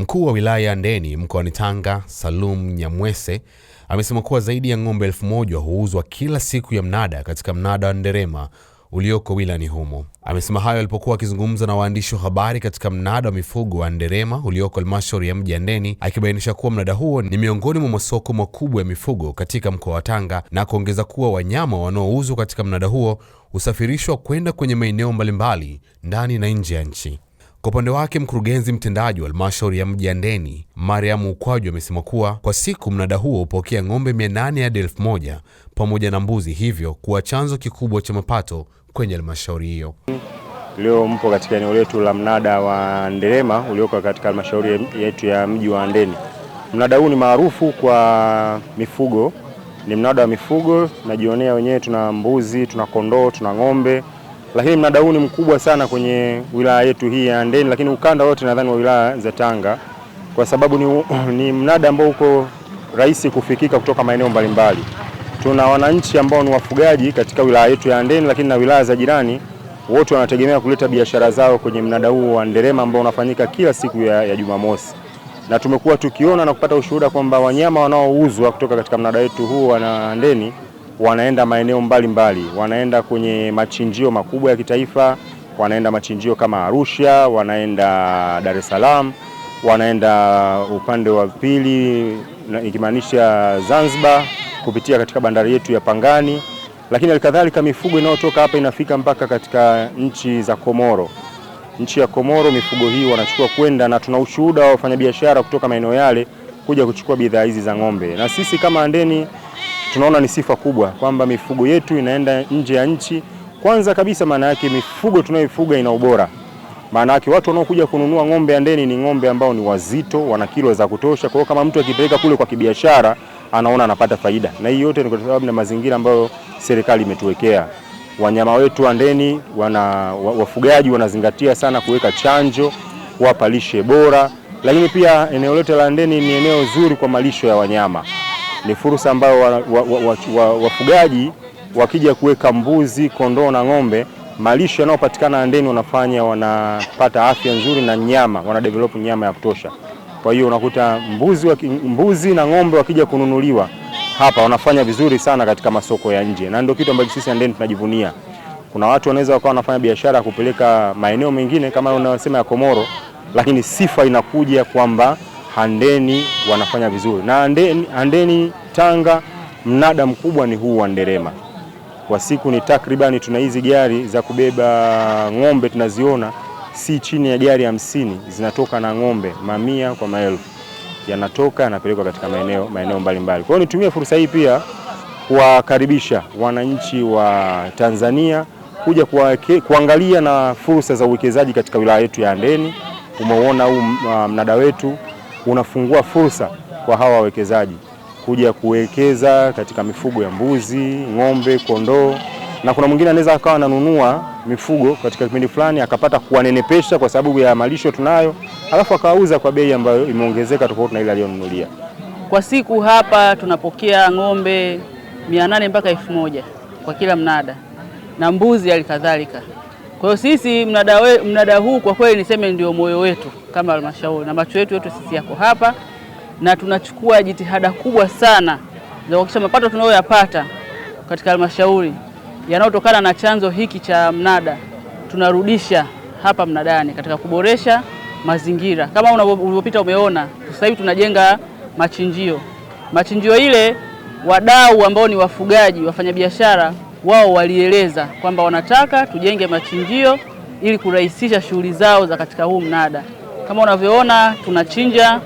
Mkuu wa wilaya ya Handeni mkoani Tanga, Salum Nyamwese, amesema kuwa zaidi ya ng'ombe 1000 huuzwa kila siku ya mnada katika mnada wa Nderema ulioko wilayani humo. Amesema hayo alipokuwa akizungumza na waandishi wa habari katika mnada wa mifugo wa Nderema ulioko halmashauri ya mji Handeni, akibainisha kuwa mnada huo ni miongoni mwa masoko makubwa ya mifugo katika mkoa wa Tanga, na kuongeza kuwa wanyama wanaouzwa katika mnada huo husafirishwa kwenda kwenye maeneo mbalimbali ndani na nje ya nchi. Kwa upande wake, mkurugenzi mtendaji wa halmashauri ya mji Handeni, Mariam Ukwaju, amesema kuwa kwa siku mnada huo hupokea ng'ombe 800 hadi 1000 pamoja na mbuzi, hivyo kuwa chanzo kikubwa cha mapato kwenye halmashauri hiyo. Leo mpo katika eneo letu la mnada wa Nderema ulioko katika halmashauri yetu ya mji wa Handeni. Mnada huu ni maarufu kwa mifugo, ni mnada wa mifugo, najionea wenyewe, tuna mbuzi, tuna kondoo, tuna ng'ombe. Lakini mnada huu ni mkubwa sana kwenye wilaya yetu hii ya Handeni, lakini ukanda wote nadhani wa wilaya za Tanga, kwa sababu ni mnada ambao uko rahisi kufikika kutoka maeneo mbalimbali. Tuna wananchi ambao ni wafugaji katika wilaya yetu ya Handeni, lakini na wilaya za jirani, wote wanategemea kuleta biashara zao kwenye mnada huu wa Nderema ambao unafanyika kila siku ya Jumamosi. Na tumekuwa tukiona na kupata ushuhuda kwamba wanyama wanaouzwa kutoka katika mnada wetu huu wa Handeni wanaenda maeneo mbalimbali, wanaenda kwenye machinjio makubwa ya kitaifa, wanaenda machinjio kama Arusha, wanaenda Dar es Salaam, wanaenda upande wa pili ikimaanisha Zanzibar kupitia katika bandari yetu ya Pangani, lakini alikadhalika mifugo inayotoka hapa inafika mpaka katika nchi za Komoro. Nchi ya Komoro mifugo hii wanachukua kwenda, na tuna ushuhuda wa wafanyabiashara kutoka maeneo yale kuja kuchukua bidhaa hizi za ng'ombe. Na sisi kama Handeni tunaona ni sifa kubwa kwamba mifugo yetu inaenda nje ya nchi. Kwanza kabisa, maana yake mifugo tunayoifuga ina ubora. Maana yake watu wanaokuja kununua ng'ombe Handeni ni ng'ombe ambao ni wazito, wana kilo za kutosha. Kwa hiyo kama mtu akipeleka kule kwa kibiashara, anaona anapata faida. Na hii yote ni kwa sababu na mazingira ambayo serikali imetuwekea. Wanyama wetu Handeni, wafugaji wanazingatia sana kuweka chanjo, kuwapa lishe bora. Lakini pia eneo lote la Handeni ni eneo zuri kwa malisho ya wanyama. Ni fursa ambayo wafugaji wakija kuweka mbuzi, kondoo na ng'ombe, malisho yanayopatikana Handeni wanapata afya nzuri na nyama, wanadevelop nyama ya kutosha. Kwa hiyo unakuta mbuzi na ng'ombe wakija kununuliwa hapa wanafanya vizuri sana katika masoko ya nje, na ndio kitu ambacho sisi Handeni tunajivunia. Kuna watu wanaweza wakawa wanafanya biashara kupeleka maeneo mengine kama unasema ya Komoro, lakini sifa inakuja kwamba Handeni wanafanya vizuri. Na Handeni Tanga, mnada mkubwa ni huu wa Nderema. Kwa siku ni takribani, tuna hizi gari za kubeba ng'ombe tunaziona si chini ya gari 50 zinatoka na ng'ombe mamia kwa maelfu, yanatoka yanapelekwa katika maeneo mbalimbali. Kwa hiyo nitumie fursa hii pia kuwakaribisha wananchi wa Tanzania kuja kuangalia na fursa za uwekezaji katika wilaya yetu ya Handeni. Umeona huu mnada wetu unafungua fursa kwa hawa wawekezaji kuja kuwekeza katika mifugo ya mbuzi, ng'ombe, kondoo, na kuna mwingine anaweza akawa ananunua mifugo katika kipindi fulani akapata kuwanenepesha kwa sababu ya malisho tunayo, alafu akauza kwa bei ambayo imeongezeka tofauti na ile aliyonunulia. Kwa siku hapa tunapokea ng'ombe 800 mpaka 1000 kwa kila mnada, na mbuzi alikadhalika. Kwa hiyo sisi mnada huu kwa kweli niseme ndio moyo wetu kama halmashauri, na macho yetu yote sisi yako hapa, na tunachukua jitihada kubwa sana za kuhakikisha mapato tunayoyapata katika halmashauri yanayotokana na chanzo hiki cha mnada tunarudisha hapa mnadani katika kuboresha mazingira. Kama ulivyopita umeona, sasa hivi tunajenga machinjio ile, wadau ambao ni wafugaji, wafanyabiashara, wao walieleza kwamba wanataka tujenge machinjio ili kurahisisha shughuli zao za katika huu mnada. Kama unavyoona tunachinja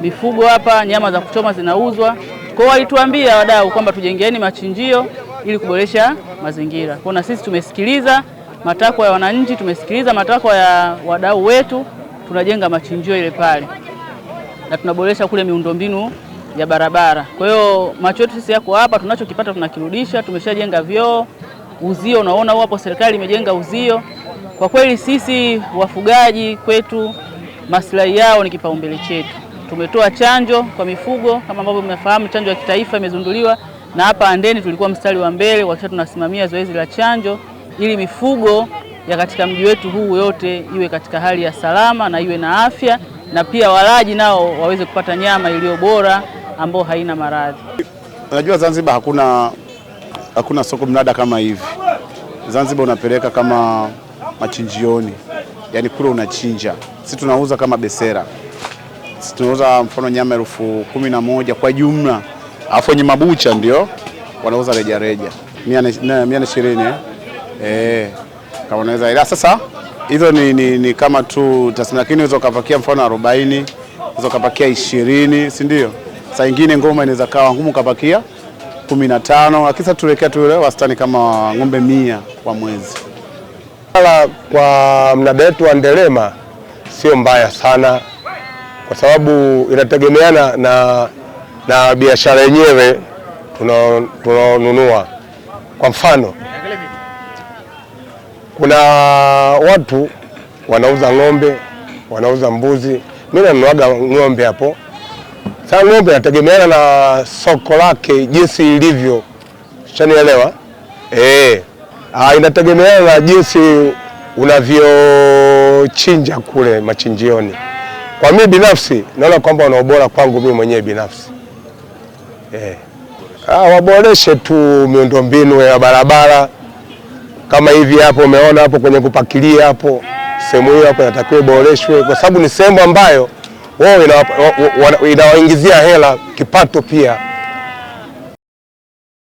mifugo hapa, nyama za kuchoma zinauzwa. Kwa hiyo walituambia wadau kwamba tujengeni machinjio ili kuboresha mazingira. Kwa na sisi tumesikiliza matakwa ya wananchi, tumesikiliza matakwa ya wadau wetu, tunajenga machinjio ile pale. Na tunaboresha kule miundombinu ya barabara. Kwa hiyo macho yetu sisi yako hapa, tunachokipata tunakirudisha. Tumeshajenga vyoo, uzio unaona hapo, serikali imejenga uzio. Kwa kweli sisi wafugaji kwetu maslahi yao ni kipaumbele chetu. Tumetoa chanjo kwa mifugo kama ambavyo mnafahamu, chanjo ya kitaifa imezunduliwa, na hapa Handeni tulikuwa mstari wa mbele wakati tunasimamia zoezi la chanjo ili mifugo ya katika mji wetu huu yote iwe katika hali ya salama na iwe na afya na pia walaji nao waweze kupata nyama iliyo bora ambayo haina maradhi. Unajua Zanzibar hakuna soko mnada kama hivi. Zanzibar unapeleka kama machinjioni, yani kule unachinja. Sisi tunauza kama besera. Sisi tunauza mfano nyama 11,000 kwa jumla. Alafu wenye mabucha ndio wanauza reja reja 120 kama unaweza. Ila sasa hizo ni kama tu tasema, lakini unaweza kupakia mfano 40, unaweza kupakia 20, si ndio? Saa nyingine ngoma inaweza kawa ngumu kupakia 15, akisa tuwekea tu ile wastani kama ng'ombe 100 kwa mwezi. Kwa mnada wetu wa Ndelema sio mbaya sana, kwa sababu inategemeana na biashara yenyewe tunanunua. Kwa mfano, kuna watu wanauza ng'ombe, wanauza mbuzi. Mimi nanuaga ng'ombe hapo. Sasa ng'ombe inategemeana na soko lake jinsi ilivyo. Unanielewa? Inategemeana na jinsi unavyochinja kule machinjioni. Kwa mimi binafsi naona kwamba una ubora kwangu mimi mwenyewe binafsi. Waboreshe tu miundombinu ya barabara kama hivi hapo, umeona hapo kwenye kupakilia hapo, sehemu hiyo hapo inatakiwa iboreshwe, kwa sababu ni sehemu ambayo wao inawaingizia hela, kipato pia.